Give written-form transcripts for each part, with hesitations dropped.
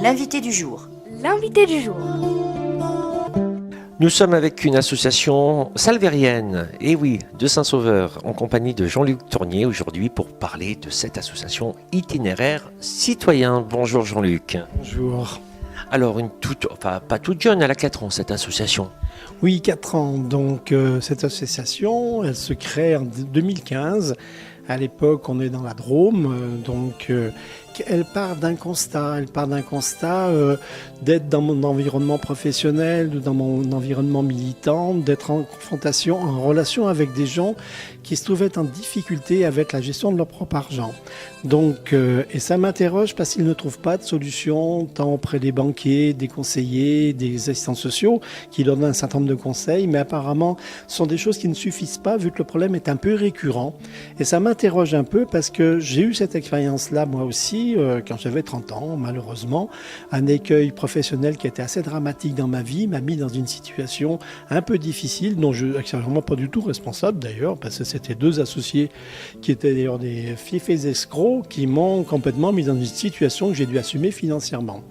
L'invité du jour. L'invité du jour. Nous sommes avec une association salvérienne, et oui, de Saint-Sauveur, en compagnie de Jean-Luc Tournier aujourd'hui pour parler de cette association itinéraire citoyen. Bonjour Jean-Luc. Bonjour. Alors, pas toute jeune, elle a 4 ans cette association. Oui, 4 ans. Donc cette association, elle se crée en 2015. À l'époque, on est dans la Drôme, elle part d'un constat. D'être dans mon environnement professionnel ou dans mon environnement militant, d'être en confrontation, en relation avec des gens qui se trouvaient en difficulté avec la gestion de leur propre argent. Et ça m'interroge parce qu'ils ne trouvent pas de solution, tant auprès des banquiers, des conseillers, des assistants sociaux, qui leur donnent un certain nombre de conseils, mais apparemment, ce sont des choses qui ne suffisent pas, vu que le problème est un peu récurrent. Et ça m'interroge un peu parce que j'ai eu cette expérience-là, moi aussi, quand j'avais 30 ans, malheureusement. Un écueil professionnel qui était assez dramatique dans ma vie m'a mis dans une situation un peu difficile, dont je ne suis vraiment pas du tout responsable d'ailleurs, parce que c'était 2 associés qui étaient d'ailleurs des fiefs escrocs qui m'ont complètement mis dans une situation que j'ai dû assumer financièrement.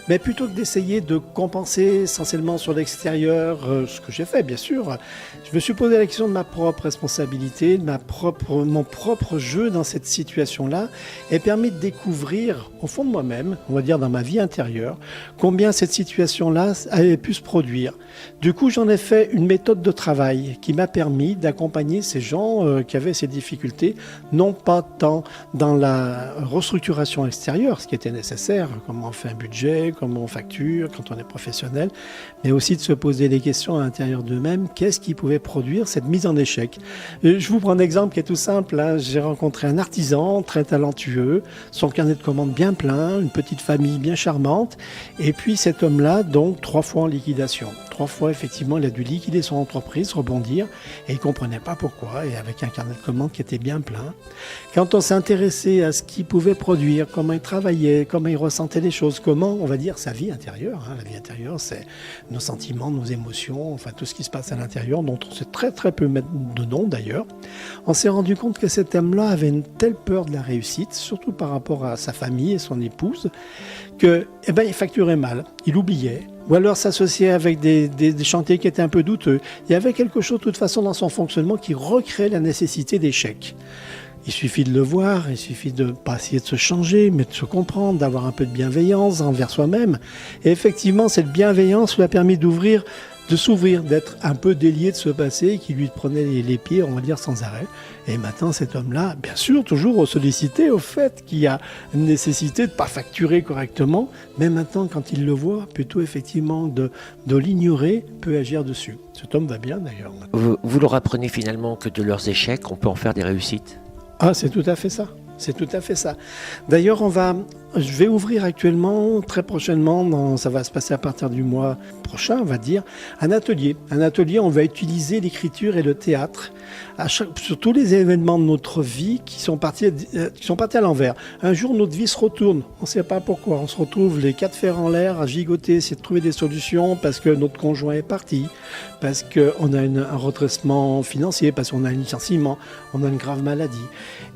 Mais plutôt que d'essayer de compenser essentiellement sur l'extérieur, ce que j'ai fait bien sûr, je me suis posé la question de ma propre responsabilité, de mon propre jeu dans cette situation-là, et permis de découvrir au fond de moi-même, on va dire dans ma vie intérieure, combien cette situation-là avait pu se produire. Du coup, j'en ai fait une méthode de travail qui m'a permis d'accompagner ces gens qui avaient ces difficultés, non pas tant dans la restructuration extérieure, ce qui était nécessaire, comment on fait un budget, comment on facture quand on est professionnel, mais aussi de se poser des questions à l'intérieur d'eux-mêmes, qu'est-ce qui pouvait produire cette mise en échec. Je vous prends un exemple qui est tout simple, hein. J'ai rencontré un artisan très talentueux, son carnet de commandes bien plein, une petite famille bien charmante, et puis cet homme-là, donc 3 fois en liquidation. 3 fois, effectivement, il a dû liquider son entreprise, rebondir, et il ne comprenait pas pourquoi, et avec un carnet de commandes qui était bien plein. Quand on s'est intéressé à ce qu'il pouvait produire, comment il travaillait, comment il ressentait les choses, comment, on va dire, sa vie intérieure. La vie intérieure, c'est nos sentiments, nos émotions, enfin tout ce qui se passe à l'intérieur, dont on sait très très peu mettre de nom d'ailleurs. On s'est rendu compte que cet homme-là avait une telle peur de la réussite, surtout par rapport à sa famille et son épouse, que, il facturait mal, il oubliait, ou alors s'associer avec des chantiers qui étaient un peu douteux. Il y avait quelque chose de toute façon dans son fonctionnement qui recréait la nécessité d'échec. Il suffit de le voir, il suffit de pas essayer de se changer, mais de se comprendre, d'avoir un peu de bienveillance envers soi-même. Et effectivement, cette bienveillance lui a permis de s'ouvrir, d'être un peu délié de ce passé qui lui prenait les pieds, on va dire, sans arrêt. Et maintenant, cet homme-là, bien sûr, toujours sollicité au fait qu'il y a une nécessité de ne pas facturer correctement, mais maintenant, quand il le voit, plutôt effectivement de l'ignorer, peut agir dessus. Cet homme va bien d'ailleurs. Vous leur apprenez finalement que de leurs échecs, on peut en faire des réussites. Ah, c'est tout à fait ça. C'est tout à fait ça. D'ailleurs, je vais ouvrir actuellement, très prochainement, ça va se passer à partir du mois prochain, on va dire, un atelier. Un atelier, on va utiliser l'écriture et le théâtre sur tous les événements de notre vie qui sont partis à l'envers. Un jour, notre vie se retourne. On ne sait pas pourquoi. On se retrouve les 4 fers en l'air à gigoter, essayer de trouver des solutions parce que notre conjoint est parti, parce qu'on a un redressement financier, parce qu'on a un licenciement, on a une grave maladie.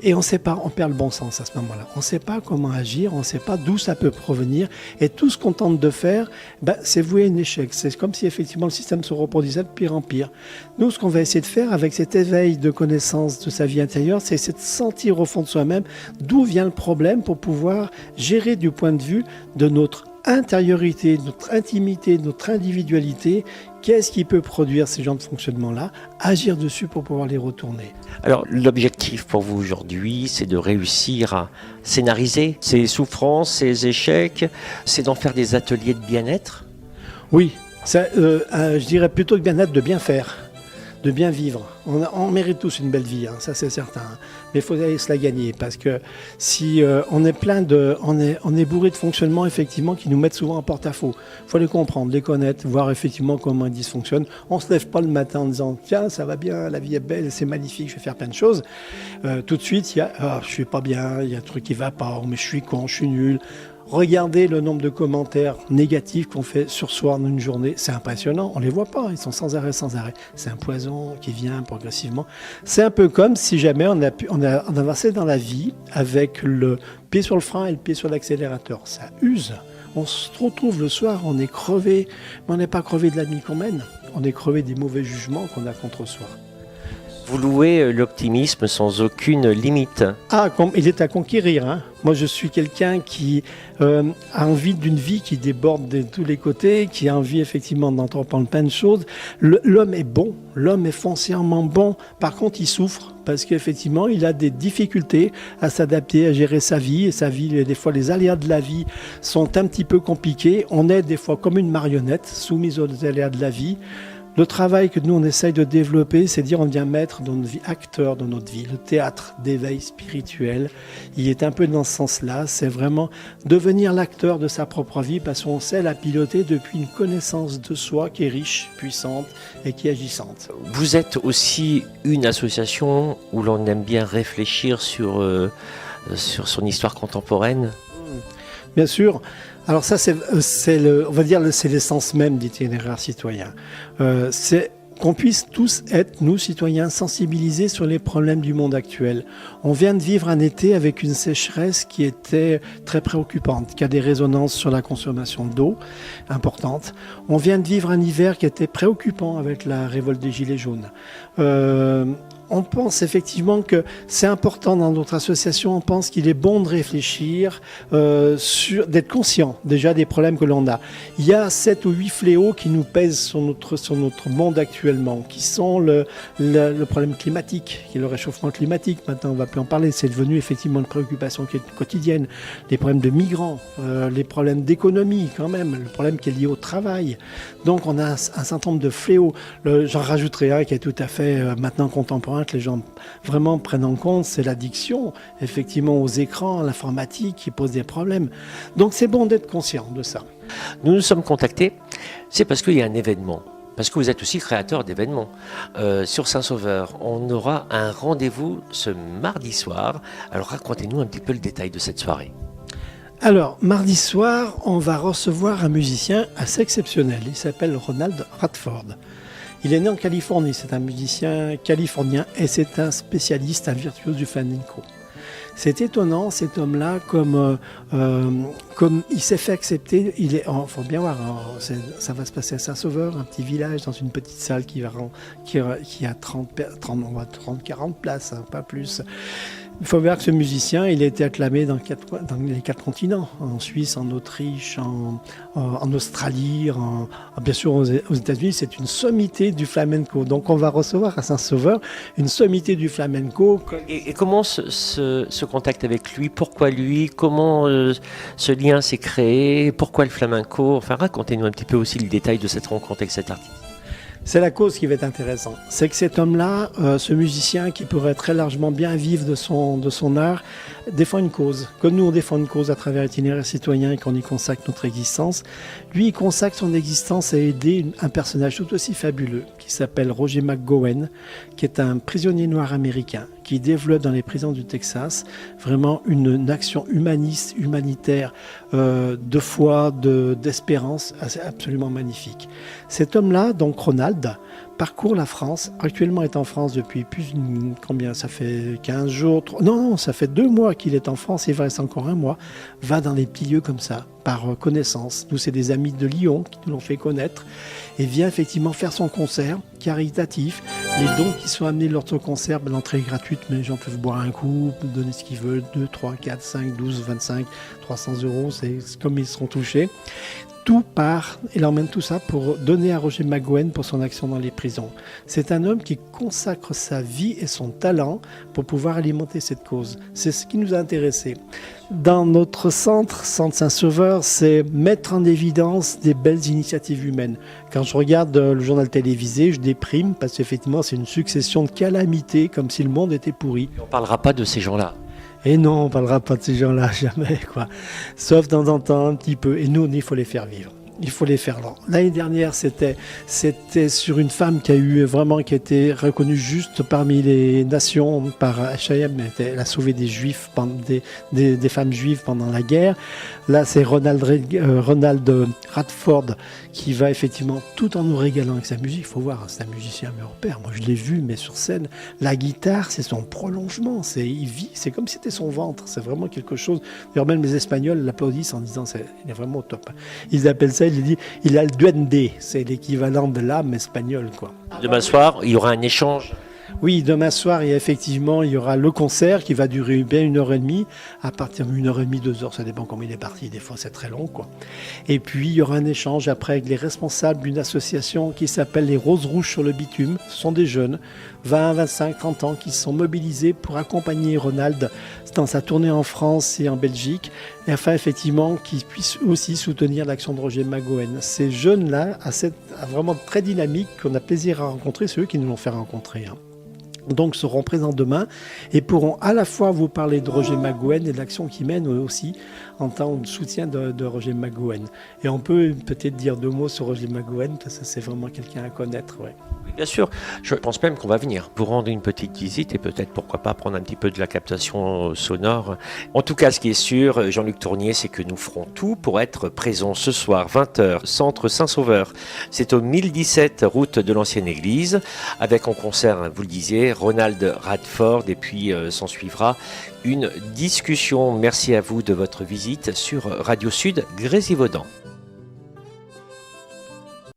Et on ne sait pas, on perd le bon sens à ce moment-là. On ne sait pas comment agir, on ne sait pas d'où ça peut provenir. Et tout ce qu'on tente de faire, c'est voué à un échec. C'est comme si effectivement le système se reproduisait de pire en pire. Nous, ce qu'on va essayer de faire avec cet éveil de connaissance de sa vie intérieure, c'est de sentir au fond de soi-même d'où vient le problème pour pouvoir gérer du point de vue de notre intériorité, de notre intimité, de notre individualité. Qu'est-ce qui peut produire ces genres de fonctionnement-là? Agir dessus pour pouvoir les retourner. Alors, l'objectif pour vous aujourd'hui, c'est de réussir à scénariser ces souffrances, ces échecs, c'est d'en faire des ateliers de bien-être? Oui, je dirais plutôt que bien-être, de bien faire, de bien vivre. On mérite tous une belle vie, hein, ça c'est certain. Mais il faut aller se la gagner parce que si on est bourré de fonctionnements effectivement qui nous mettent souvent en porte-à-faux. Il faut les comprendre, les connaître, voir effectivement comment ils dysfonctionnent. On se lève pas le matin en disant tiens ça va bien, la vie est belle, c'est magnifique, je vais faire plein de choses. Tout de suite il y a je suis pas bien, il y a un truc qui va pas, mais je suis con, je suis nul. Regardez le nombre de commentaires négatifs qu'on fait sur soi en une journée. C'est impressionnant. On ne les voit pas. Ils sont sans arrêt, sans arrêt. C'est un poison qui vient progressivement. C'est un peu comme si jamais on avançait dans la vie avec le pied sur le frein et le pied sur l'accélérateur. Ça use. On se retrouve le soir, on est crevé, mais on n'est pas crevé de la nuit qu'on mène, on est crevé des mauvais jugements qu'on a contre soi. Vous louez l'optimisme sans aucune limite. Ah, il est à conquérir, hein. Moi, je suis quelqu'un qui a envie d'une vie qui déborde de tous les côtés, qui a envie effectivement d'entreprendre plein de choses. L'homme est bon, l'homme est foncièrement bon. Par contre, il souffre parce qu'effectivement, il a des difficultés à s'adapter, à gérer sa vie. Et sa vie, des fois, les aléas de la vie sont un petit peu compliqués. On est des fois comme une marionnette soumise aux aléas de la vie. Le travail que nous, on essaye de développer, c'est dire on devient maître dans notre vie, acteur dans notre vie. Le théâtre d'éveil spirituel, il est un peu dans ce sens-là. C'est vraiment devenir l'acteur de sa propre vie parce qu'on sait la piloter depuis une connaissance de soi qui est riche, puissante et qui est agissante. Vous êtes aussi une association où l'on aime bien réfléchir sur son histoire contemporaine. Bien sûr. Alors ça, c'est on va dire, c'est l'essence même d'Itinéraire citoyen. C'est qu'on puisse tous être, nous, citoyens, sensibilisés sur les problèmes du monde actuel. On vient de vivre un été avec une sécheresse qui était très préoccupante, qui a des résonances sur la consommation d'eau importantes. On vient de vivre un hiver qui était préoccupant avec la révolte des Gilets jaunes. On pense effectivement que c'est important dans notre association, on pense qu'il est bon de réfléchir, d'être conscient déjà des problèmes que l'on a. Il y a 7 ou 8 fléaux qui nous pèsent sur notre monde actuellement, qui sont le problème climatique, qui est le réchauffement climatique. Maintenant, on ne va plus en parler, c'est devenu effectivement une préoccupation qui est quotidienne. Les problèmes de migrants, les problèmes d'économie quand même, le problème qui est lié au travail. Donc on a un certain nombre de fléaux. J'en rajouterai un qui est tout à fait maintenant contemporain, que les gens vraiment prennent en compte, c'est l'addiction, effectivement, aux écrans, à l'informatique, qui pose des problèmes. Donc c'est bon d'être conscient de ça. Nous nous sommes contactés, c'est parce qu'il y a un événement, parce que vous êtes aussi créateur d'événements. Sur Saint-Sauveur, on aura un rendez-vous ce mardi soir. Alors racontez-nous un petit peu le détail de cette soirée. Alors, mardi soir, on va recevoir un musicien assez exceptionnel. Il s'appelle Ronald Radford. Il est né en Californie, c'est un musicien californien et c'est un spécialiste, un virtuose du flamenco. C'est étonnant, cet homme-là, comme il s'est fait accepter, faut bien voir, ça va se passer à Saint-Sauveur, un petit village, dans une petite salle qui a 30-40 places, hein, pas plus. Il faut voir que ce musicien, il a été acclamé dans les 4 continents, en Suisse, en Autriche, en Australie, bien sûr aux États-Unis. C'est une sommité du flamenco. Donc on va recevoir à Saint-Sauveur une sommité du flamenco. Et comment ce contact avec lui? Pourquoi lui? Comment ce lien s'est créé? Pourquoi le flamenco? Enfin, racontez-nous un petit peu aussi le détail de cette rencontre avec cet artiste. C'est la cause qui va être intéressante. C'est que cet homme-là, ce musicien qui pourrait très largement bien vivre de son art, défend une cause. Comme nous, on défend une cause à travers Itinéraire citoyen et qu'on y consacre notre existence. Lui, il consacre son existence à aider un personnage tout aussi fabuleux qui s'appelle Roger McGowan, qui est un prisonnier noir américain qui développe dans les prisons du Texas vraiment une action humaniste, humanitaire, de foi, d'espérance, absolument magnifique. Cet homme-là, donc Ronald, parcourt la France, actuellement est en France depuis combien, ça fait 15 jours, non, ça fait 2 mois qu'il est en France, il va rester encore 1 mois, va dans des petits lieux comme ça, par connaissance. Nous, c'est des amis de Lyon qui nous l'ont fait connaître, et vient effectivement faire son concert caritatif. Les dons qui sont amenés lors de ce concert, l'entrée est gratuite, mais les gens peuvent boire un coup, donner ce qu'ils veulent, 2, 3, 4, 5, 12, 25, 300 €, c'est comme ils seront touchés. Tout part, il emmène tout ça pour donner à Roger McGowan pour son action dans les prisons. C'est un homme qui consacre sa vie et son talent pour pouvoir alimenter cette cause. C'est ce qui nous a intéressés. Dans notre centre Saint-Sauveur, c'est mettre en évidence des belles initiatives humaines. Quand je regarde le journal télévisé, je déprime parce qu'effectivement, c'est une succession de calamités comme si le monde était pourri. On ne parlera pas de ces gens-là. Et non, on ne parlera pas de ces gens-là, jamais, quoi. Sauf de temps en temps, un petit peu. Et nous, il faut les faire vivre. Il faut les faire. L'année dernière, c'était sur une femme qui a été reconnue juste parmi les nations par H&M. Elle a sauvé des juifs, des femmes juives pendant la guerre. Là, c'est Ronald Radford qui va effectivement, tout en nous régalant avec sa musique, il faut voir, c'est un musicien mais hors pair. Moi, je l'ai vu, mais sur scène, la guitare, c'est son prolongement. Il vit, c'est comme si c'était son ventre. C'est vraiment quelque chose. D'ailleurs, même les Espagnols l'applaudissent en disant, il est vraiment au top. Ils appellent ça, il a le duende, c'est l'équivalent de l'âme espagnole, quoi. Demain soir, il y aura un échange. Oui, demain soir, il y aura le concert qui va durer bien 1h30. À partir de 1h30, 2h, ça dépend comment il est parti. Des fois, c'est très long, quoi. Et puis, il y aura un échange après avec les responsables d'une association qui s'appelle les Roses Rouges sur le bitume. Ce sont des jeunes, 20, 25, 30 ans, qui se sont mobilisés pour accompagner Ronald dans sa tournée en France et en Belgique. Et afin, effectivement, qu'ils puissent aussi soutenir l'action de Roger McGowan. Ces jeunes-là, vraiment très dynamiques, qu'on a plaisir à rencontrer, c'est eux qui nous l'ont fait rencontrer, hein. Donc seront présents demain et pourront à la fois vous parler de Roger McGowan et de l'action qu'il mène aussi en tant que soutien de Roger McGowan. Et on peut peut-être dire 2 mots sur Roger McGowan parce que c'est vraiment quelqu'un à connaître. Ouais. Oui, bien sûr, je pense même qu'on va venir pour rendre une petite visite et peut-être pourquoi pas prendre un petit peu de la captation sonore. En tout cas, ce qui est sûr, Jean-Luc Tournier, c'est que nous ferons tout pour être présents ce soir, 20h, centre Saint-Sauveur. C'est au 1017 route de l'ancienne église, avec en concert, vous le disiez, Ronald Radford, et puis s'en suivra une discussion. Merci à vous de votre visite sur Radio Sud Grésivaudan.